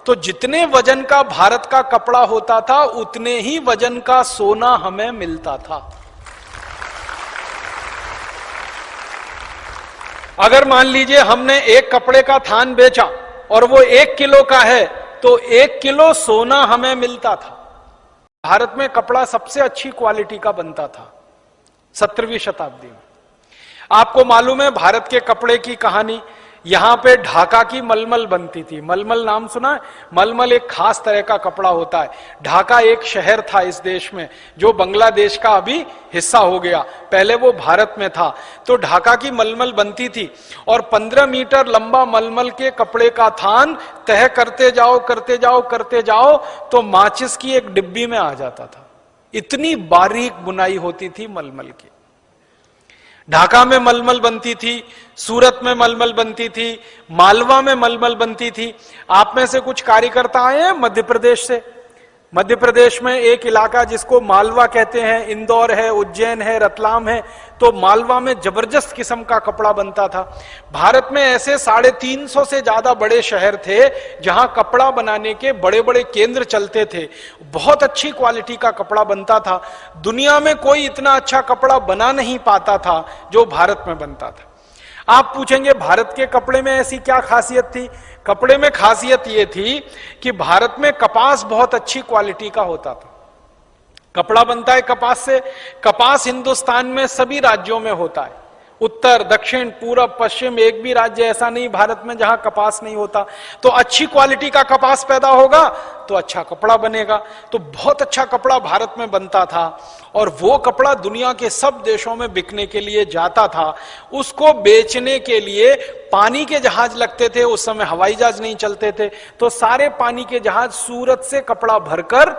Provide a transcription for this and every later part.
तो जितने वजन का भारत का कपड़ा होता था उतने ही वजन का सोना हमें मिलता था। अगर मान लीजिए हमने एक कपड़े का थान बेचा और वो 1 किलो का है तो 1 किलो सोना हमें मिलता था। भारत में कपड़ा सबसे अच्छी क्वालिटी का बनता था 17वीं शताब्दी में। आपको मालूम है भारत के कपड़े की कहानी, यहां पे ढाका की मलमल बनती थी। मलमल नाम सुना है? मलमल एक खास तरह का कपड़ा होता है। ढाका एक शहर था इस देश में जो बांग्लादेश का अभी हिस्सा हो गया, पहले वो भारत में था। तो ढाका की मलमल बनती थी और 15 मीटर लंबा मलमल के कपड़े का थान तह करते जाओ करते जाओ करते जाओ तो माचिस की एक डिब्बी में आ जाता था। इतनी बारीक बुनाई होती थी मलमल की। ढाका में मलमल बनती थी, सूरत में मलमल बनती थी, मालवा में मलमल बनती थी। आप में से कुछ कार्यकर्ता आए हैं मध्य प्रदेश से? मध्य प्रदेश में एक इलाका जिसको मालवा कहते हैं, इंदौर है, उज्जैन है, रतलाम है, तो मालवा में जबरदस्त किस्म का कपड़ा बनता था। भारत में ऐसे 350 से ज्यादा बड़े शहर थे जहां कपड़ा बनाने के बड़े बड़े केंद्र चलते थे। बहुत अच्छी क्वालिटी का कपड़ा बनता था। दुनिया में कोई इतना अच्छा कपड़ा बना नहीं पाता था जो भारत में बनता था। आप पूछेंगे भारत के कपड़े में ऐसी क्या खासियत थी? कपड़े में खासियत यह थी कि भारत में कपास बहुत अच्छी क्वालिटी का होता था। कपड़ा बनता है कपास से। कपास हिंदुस्तान में सभी राज्यों में होता है, उत्तर, दक्षिण, पूरब, पश्चिम, एक भी राज्य ऐसा नहीं भारत में जहां कपास नहीं होता। तो अच्छी क्वालिटी का कपास पैदा होगा तो अच्छा कपड़ा बनेगा। तो बहुत अच्छा कपड़ा भारत में बनता था और वो कपड़ा दुनिया के सब देशों में बिकने के लिए जाता था। उसको बेचने के लिए पानी के जहाज लगते थे, उस समय हवाई जहाज नहीं चलते थे, तो सारे पानी के जहाज सूरत से कपड़ा भरकर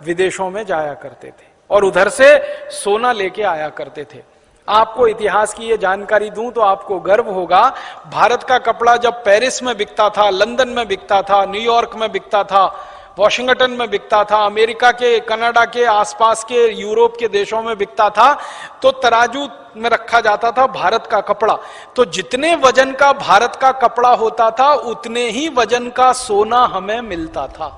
विदेशों में जाया करते थे और उधर से सोना लेके आया करते थे। आपको इतिहास की ये जानकारी दूं तो आपको गर्व होगा, भारत का कपड़ा जब पेरिस में बिकता था, लंदन में बिकता था, न्यूयॉर्क में बिकता था, वॉशिंगटन में बिकता था, अमेरिका के, कनाडा के आसपास के, यूरोप के देशों में बिकता था, तो तराजू में रखा जाता था भारत का कपड़ा। तो जितने वजन का भारत का कपड़ा होता था उतने ही वजन का सोना हमें मिलता था।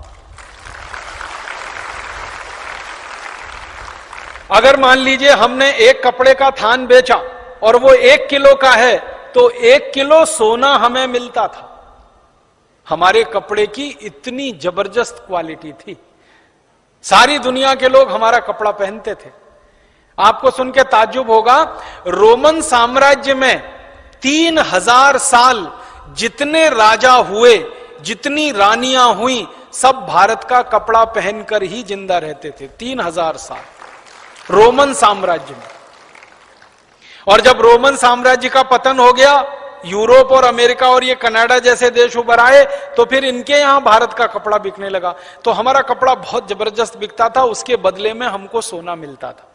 अगर मान लीजिए हमने एक कपड़े का थान बेचा और वो 1 किलो का है तो 1 किलो सोना हमें मिलता था। हमारे कपड़े की इतनी जबरदस्त क्वालिटी थी, सारी दुनिया के लोग हमारा कपड़ा पहनते थे। आपको सुन के ताज्जुब होगा, रोमन साम्राज्य में 3000 साल जितने राजा हुए, जितनी रानियां हुई, सब भारत का कपड़ा पहनकर ही जिंदा रहते थे। 3000 साल रोमन साम्राज्य में। और जब रोमन साम्राज्य का पतन हो गया, यूरोप और अमेरिका और ये कनाडा जैसे देश उभर आए, तो फिर इनके यहां भारत का कपड़ा बिकने लगा। तो हमारा कपड़ा बहुत जबरदस्त बिकता था, उसके बदले में हमको सोना मिलता था।